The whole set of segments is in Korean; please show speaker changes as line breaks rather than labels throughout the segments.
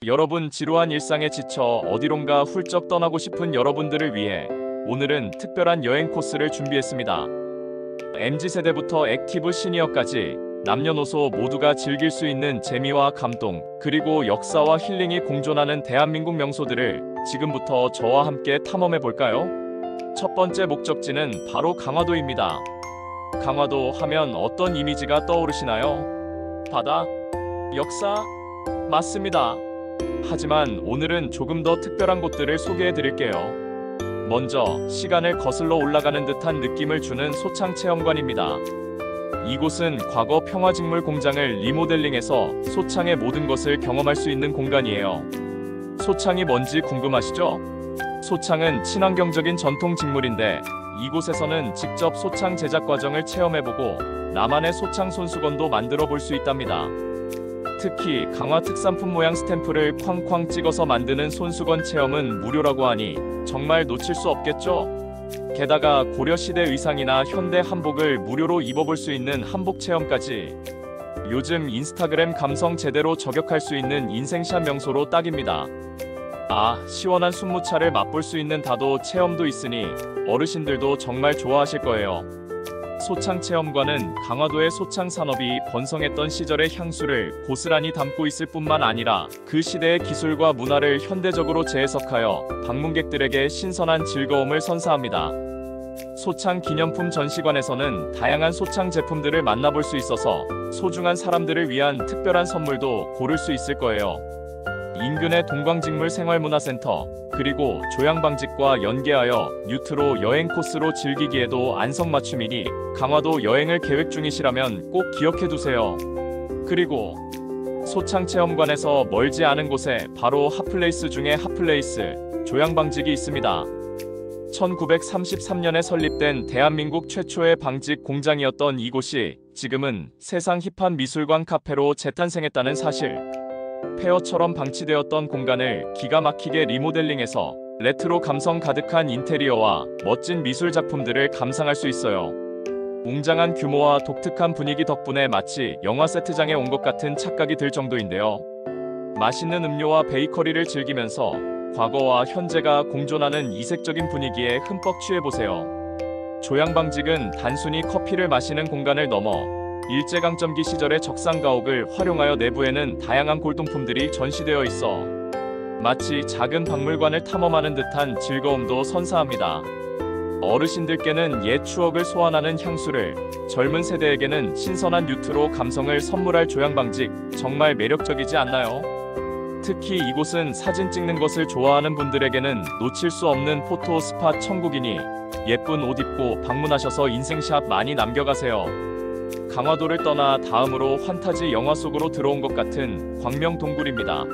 여러분, 지루한 일상에 지쳐 어디론가 훌쩍 떠나고 싶은 여러분들을 위해 오늘은 특별한 여행 코스를 준비했습니다. MZ세대부터 액티브 시니어까지 남녀노소 모두가 즐길 수 있는 재미와 감동, 그리고 역사와 힐링이 공존하는 대한민국 명소들을 지금부터 저와 함께 탐험해 볼까요? 첫 번째 목적지는 바로 강화도입니다. 강화도 하면 어떤 이미지가 떠오르시나요? 바다? 역사? 맞습니다. 하지만 오늘은 조금 더 특별한 곳들을 소개해 드릴게요. 먼저 시간을 거슬러 올라가는 듯한 느낌을 주는 소창체험관입니다. 이곳은 과거 평화직물 공장을 리모델링해서 소창의 모든 것을 경험할 수 있는 공간이에요. 소창이 뭔지 궁금하시죠? 소창은 친환경적인 전통 직물인데 이곳에서는 직접 소창 제작 과정을 체험해보고 나만의 소창 손수건도 만들어 볼 수 있답니다. 특히 강화 특산품 모양 스탬프를 쾅쾅 찍어서 만드는 손수건 체험은 무료라고 하니 정말 놓칠 수 없겠죠? 게다가 고려시대 의상이나 현대 한복을 무료로 입어볼 수 있는 한복 체험까지. 요즘 인스타그램 감성 제대로 저격할 수 있는 인생샷 명소로 딱입니다. 시원한 순무차를 맛볼 수 있는 다도 체험도 있으니 어르신들도 정말 좋아하실 거예요. 소창 체험관은 강화도의 소창 산업이 번성했던 시절의 향수를 고스란히 담고 있을 뿐만 아니라 그 시대의 기술과 문화를 현대적으로 재해석하여 방문객들에게 신선한 즐거움을 선사합니다. 소창 기념품 전시관에서는 다양한 소창 제품들을 만나볼 수 있어서 소중한 사람들을 위한 특별한 선물도 고를 수 있을 거예요. 인근의 동광직물 생활문화센터, 그리고 조양방직과 연계하여 뉴트로 여행 코스로 즐기기에도 안성맞춤이니 강화도 여행을 계획 중이시라면 꼭 기억해두세요. 그리고 소창체험관에서 멀지 않은 곳에 바로 핫플레이스 중에 핫플레이스, 조양방직이 있습니다. 1933년에 설립된 대한민국 최초의 방직 공장이었던 이곳이 지금은 세상 힙한 미술관 카페로 재탄생했다는 사실. 폐허처럼 방치되었던 공간을 기가 막히게 리모델링해서 레트로 감성 가득한 인테리어와 멋진 미술 작품들을 감상할 수 있어요. 웅장한 규모와 독특한 분위기 덕분에 마치 영화 세트장에 온 것 같은 착각이 들 정도인데요. 맛있는 음료와 베이커리를 즐기면서 과거와 현재가 공존하는 이색적인 분위기에 흠뻑 취해보세요. 조양방직은 단순히 커피를 마시는 공간을 넘어 일제강점기 시절의 적상가옥을 활용하여 내부에는 다양한 골동품들이 전시되어 있어 마치 작은 박물관을 탐험하는 듯한 즐거움도 선사합니다. 어르신들께는 옛 추억을 소환하는 향수를, 젊은 세대에게는 신선한 뉴트로 감성을 선물할 조양방직, 정말 매력적이지 않나요? 특히 이곳은 사진 찍는 것을 좋아하는 분들에게는 놓칠 수 없는 포토 스팟 천국이니 예쁜 옷 입고 방문하셔서 인생샷 많이 남겨가세요. 강화도를 떠나 다음으로 환타지 영화 속으로 들어온 것 같은 광명동굴입니다.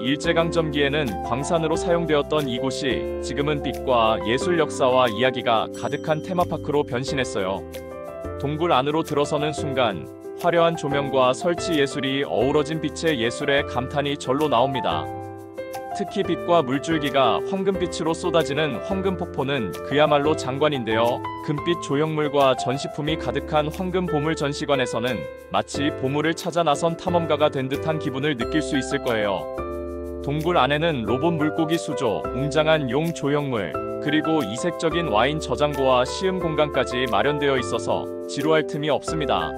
일제강점기에는 광산으로 사용되었던 이곳이 지금은 빛과 예술 역사와 이야기가 가득한 테마파크로 변신했어요. 동굴 안으로 들어서는 순간 화려한 조명과 설치 예술이 어우러진 빛의 예술에 감탄이 절로 나옵니다. 특히 빛과 물줄기가 황금빛으로 쏟아지는 황금폭포는 그야말로 장관인데요. 금빛 조형물과 전시품이 가득한 황금 보물 전시관에서는 마치 보물을 찾아 나선 탐험가가 된 듯한 기분을 느낄 수 있을 거예요. 동굴 안에는 로봇 물고기 수조, 웅장한 용 조형물, 그리고 이색적인 와인 저장고와 시음 공간까지 마련되어 있어서 지루할 틈이 없습니다.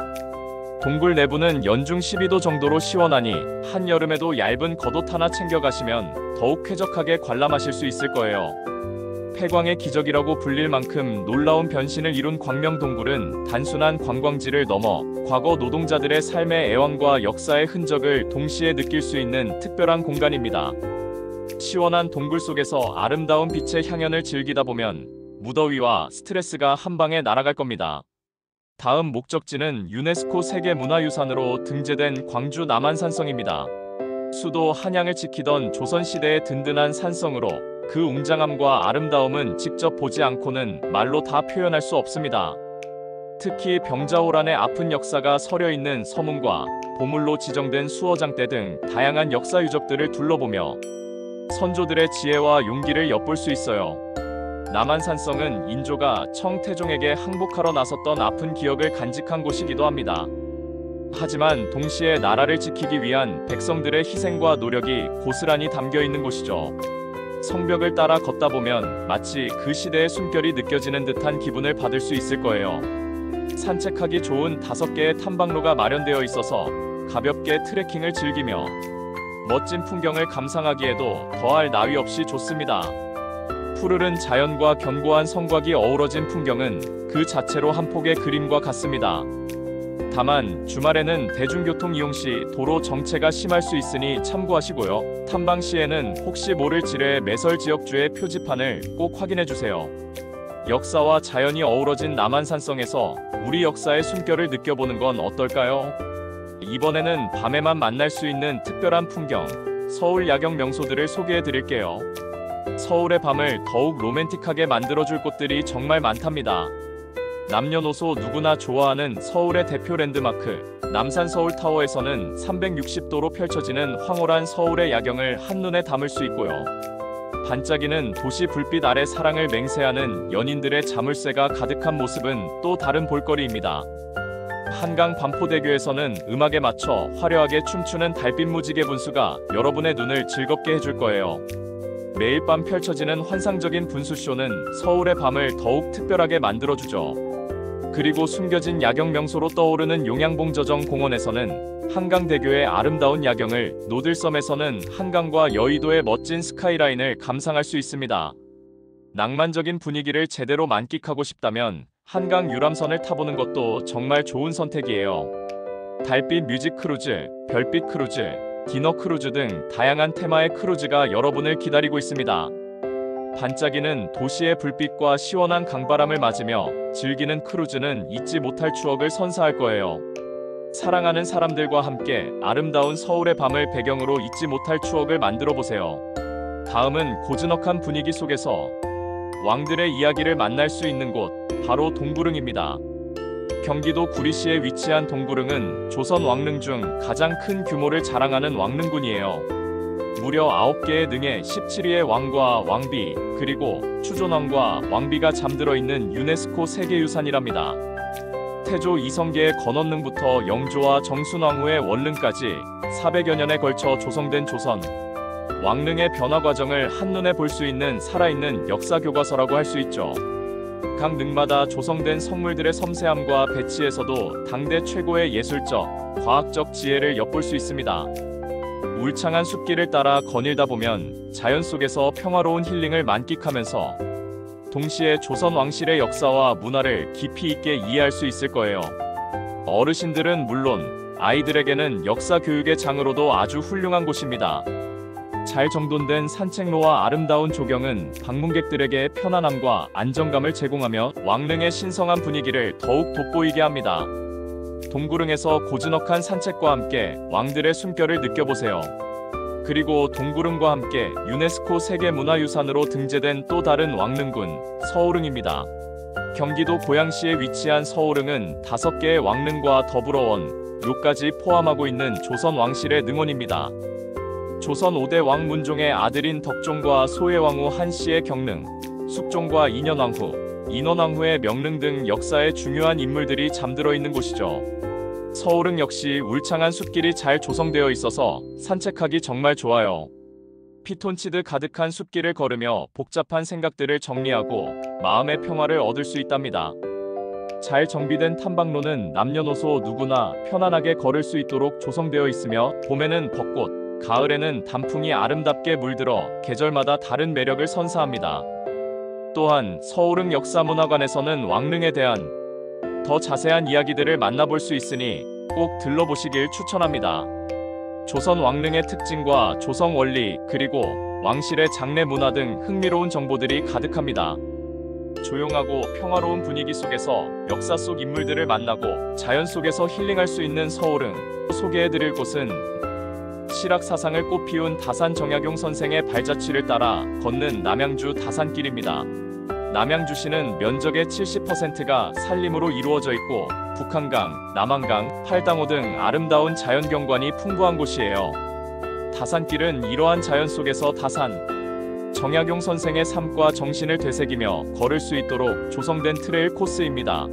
동굴 내부는 연중 12도 정도로 시원하니 한여름에도 얇은 겉옷 하나 챙겨가시면 더욱 쾌적하게 관람하실 수 있을 거예요. 폐광의 기적이라고 불릴 만큼 놀라운 변신을 이룬 광명동굴은 단순한 관광지를 넘어 과거 노동자들의 삶의 애환과 역사의 흔적을 동시에 느낄 수 있는 특별한 공간입니다. 시원한 동굴 속에서 아름다운 빛의 향연을 즐기다 보면 무더위와 스트레스가 한 방에 날아갈 겁니다. 다음 목적지는 유네스코 세계문화유산으로 등재된 광주 남한산성입니다. 수도 한양을 지키던 조선시대의 든든한 산성으로 그 웅장함과 아름다움은 직접 보지 않고는 말로 다 표현할 수 없습니다. 특히 병자호란의 아픈 역사가 서려있는 서문과 보물로 지정된 수어장대 등 다양한 역사 유적들을 둘러보며 선조들의 지혜와 용기를 엿볼 수 있어요. 남한산성은 인조가 청태종에게 항복하러 나섰던 아픈 기억을 간직한 곳이기도 합니다. 하지만 동시에 나라를 지키기 위한 백성들의 희생과 노력이 고스란히 담겨 있는 곳이죠. 성벽을 따라 걷다 보면 마치 그 시대의 숨결이 느껴지는 듯한 기분을 받을 수 있을 거예요. 산책하기 좋은 5개의 탐방로가 마련되어 있어서 가볍게 트레킹을 즐기며 멋진 풍경을 감상하기에도 더할 나위 없이 좋습니다. 푸르른 자연과 견고한 성곽이 어우러진 풍경은 그 자체로 한 폭의 그림과 같습니다. 다만 주말에는 대중교통 이용 시 도로 정체가 심할 수 있으니 참고하시고요. 탐방 시에는 혹시 모를 지뢰 매설 지역주의 표지판을 꼭 확인해주세요. 역사와 자연이 어우러진 남한산성에서 우리 역사의 숨결을 느껴보는 건 어떨까요? 이번에는 밤에만 만날 수 있는 특별한 풍경, 서울 야경 명소들을 소개해드릴게요. 서울의 밤을 더욱 로맨틱하게 만들어줄 곳들이 정말 많답니다. 남녀노소 누구나 좋아하는 서울의 대표 랜드마크 남산 서울타워에서는 360도로 펼쳐지는 황홀한 서울의 야경을 한눈에 담을 수 있고요. 반짝이는 도시 불빛 아래 사랑을 맹세하는 연인들의 자물쇠가 가득한 모습은 또 다른 볼거리입니다. 한강 반포대교에서는 음악에 맞춰 화려하게 춤추는 달빛 무지개 분수가 여러분의 눈을 즐겁게 해줄 거예요. 매일 밤 펼쳐지는 환상적인 분수쇼는 서울의 밤을 더욱 특별하게 만들어주죠. 그리고 숨겨진 야경 명소로 떠오르는 용양봉저정공원에서는 한강대교의 아름다운 야경을, 노들섬에서는 한강과 여의도의 멋진 스카이라인을 감상할 수 있습니다. 낭만적인 분위기를 제대로 만끽하고 싶다면 한강 유람선을 타보는 것도 정말 좋은 선택이에요. 달빛 뮤직 크루즈, 별빛 크루즈, 디너 크루즈 등 다양한 테마의 크루즈가 여러분을 기다리고 있습니다. 반짝이는 도시의 불빛과 시원한 강바람을 맞으며 즐기는 크루즈는 잊지 못할 추억을 선사할 거예요. 사랑하는 사람들과 함께 아름다운 서울의 밤을 배경으로 잊지 못할 추억을 만들어 보세요. 다음은 고즈넉한 분위기 속에서 왕들의 이야기를 만날 수 있는 곳, 바로 동구릉입니다. 경기도 구리시에 위치한 동구릉은 조선 왕릉 중 가장 큰 규모를 자랑하는 왕릉군이에요. 무려 9개의 능에 17위의 왕과 왕비, 그리고 추존왕과 왕비가 잠들어 있는 유네스코 세계유산이랍니다. 태조 이성계의 건원릉부터 영조와 정순왕후의 원릉까지 400여 년에 걸쳐 조성된 조선 왕릉의 변화 과정을 한눈에 볼 수 있는 살아있는 역사 교과서라고 할 수 있죠. 각 능마다 조성된 성물들의 섬세함과 배치에서도 당대 최고의 예술적, 과학적 지혜를 엿볼 수 있습니다. 울창한 숲길을 따라 거닐다 보면 자연 속에서 평화로운 힐링을 만끽하면서 동시에 조선 왕실의 역사와 문화를 깊이 있게 이해할 수 있을 거예요. 어르신들은 물론 아이들에게는 역사 교육의 장으로도 아주 훌륭한 곳입니다. 잘 정돈된 산책로와 아름다운 조경은 방문객들에게 편안함과 안정감을 제공하며 왕릉의 신성한 분위기를 더욱 돋보이게 합니다. 동구릉에서 고즈넉한 산책과 함께 왕들의 숨결을 느껴보세요. 그리고 동구릉과 함께 유네스코 세계문화유산으로 등재된 또 다른 왕릉군, 서울릉입니다. 경기도 고양시에 위치한 서울릉은 5개의 왕릉과 더불어 원묘까지 포함하고 있는 조선 왕실의 능원입니다. 조선 5대 왕 문종의 아들인 덕종과 소해왕후 한씨의 경릉, 숙종과 인현왕후, 인원왕후의 명릉 등 역사의 중요한 인물들이 잠들어 있는 곳이죠. 서울릉 역시 울창한 숲길이 잘 조성되어 있어서 산책하기 정말 좋아요. 피톤치드 가득한 숲길을 걸으며 복잡한 생각들을 정리하고 마음의 평화를 얻을 수 있답니다. 잘 정비된 탐방로는 남녀노소 누구나 편안하게 걸을 수 있도록 조성되어 있으며 봄에는 벚꽃, 가을에는 단풍이 아름답게 물들어 계절마다 다른 매력을 선사합니다. 또한 서울릉 역사문화관에서는 왕릉에 대한 더 자세한 이야기들을 만나볼 수 있으니 꼭 들러보시길 추천합니다. 조선 왕릉의 특징과 조성 원리, 그리고 왕실의 장례 문화 등 흥미로운 정보들이 가득합니다. 조용하고 평화로운 분위기 속에서 역사 속 인물들을 만나고 자연 속에서 힐링할 수 있는 서울릉. 소개해드릴 곳은 실학사상을 꽃피운 다산 정약용 선생의 발자취를 따라 걷는 남양주 다산길입니다. 남양주시는 면적의 70%가 산림으로 이루어져 있고 북한강, 남한강, 팔당호 등 아름다운 자연경관이 풍부한 곳이에요. 다산길은 이러한 자연 속에서 다산 정약용 선생의 삶과 정신을 되새기며 걸을 수 있도록 조성된 트레일 코스입니다.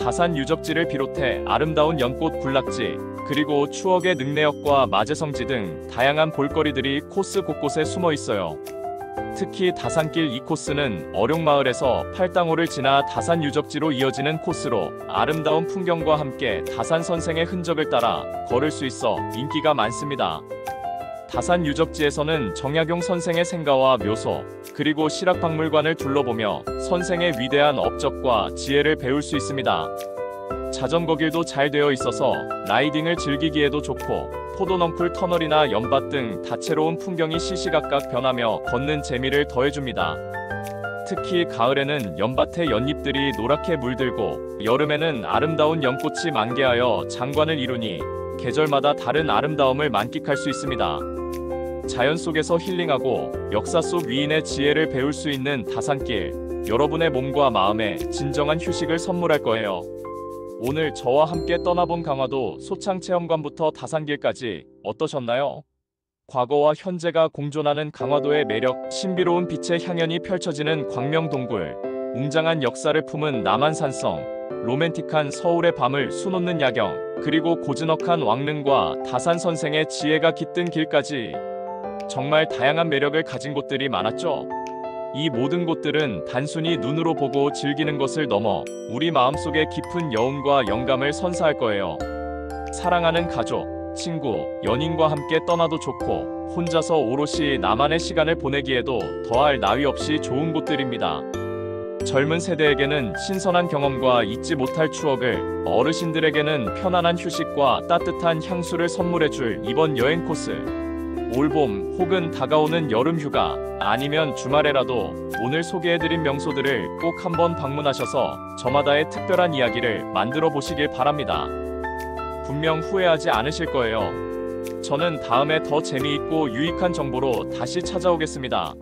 다산 유적지를 비롯해 아름다운 연꽃 군락지, 그리고 추억의 능내역과 마제성지 등 다양한 볼거리들이 코스 곳곳에 숨어 있어요. 특히 다산길 2코스는 어룡마을에서 팔당호를 지나 다산 유적지로 이어지는 코스로 아름다운 풍경과 함께 다산 선생의 흔적을 따라 걸을 수 있어 인기가 많습니다. 다산 유적지에서는 정약용 선생의 생가와 묘소, 그리고 실학박물관을 둘러보며 선생의 위대한 업적과 지혜를 배울 수 있습니다. 자전거 길도 잘 되어 있어서 라이딩을 즐기기에도 좋고, 포도넝쿨 터널이나 연밭 등 다채로운 풍경이 시시각각 변하며 걷는 재미를 더해줍니다. 특히 가을에는 연밭의 연잎들이 노랗게 물들고, 여름에는 아름다운 연꽃이 만개하여 장관을 이루니 계절마다 다른 아름다움을 만끽할 수 있습니다. 자연 속에서 힐링하고 역사 속 위인의 지혜를 배울 수 있는 다산길, 여러분의 몸과 마음에 진정한 휴식을 선물할 거예요. 오늘 저와 함께 떠나본 강화도 소창체험관부터 다산길까지 어떠셨나요? 과거와 현재가 공존하는 강화도의 매력, 신비로운 빛의 향연이 펼쳐지는 광명동굴, 웅장한 역사를 품은 남한산성, 로맨틱한 서울의 밤을 수놓는 야경, 그리고 고즈넉한 왕릉과 다산 선생의 지혜가 깃든 길까지 정말 다양한 매력을 가진 곳들이 많았죠. 이 모든 곳들은 단순히 눈으로 보고 즐기는 것을 넘어 우리 마음속에 깊은 여운과 영감을 선사할 거예요. 사랑하는 가족, 친구, 연인과 함께 떠나도 좋고, 혼자서 오롯이 나만의 시간을 보내기에도 더할 나위 없이 좋은 곳들입니다. 젊은 세대에게는 신선한 경험과 잊지 못할 추억을, 어르신들에게는 편안한 휴식과 따뜻한 향수를 선물해줄 이번 여행 코스. 올봄 혹은 다가오는 여름 휴가, 아니면 주말에라도 오늘 소개해드린 명소들을 꼭 한번 방문하셔서 저마다의 특별한 이야기를 만들어 보시길 바랍니다. 분명 후회하지 않으실 거예요. 저는 다음에 더 재미있고 유익한 정보로 다시 찾아오겠습니다.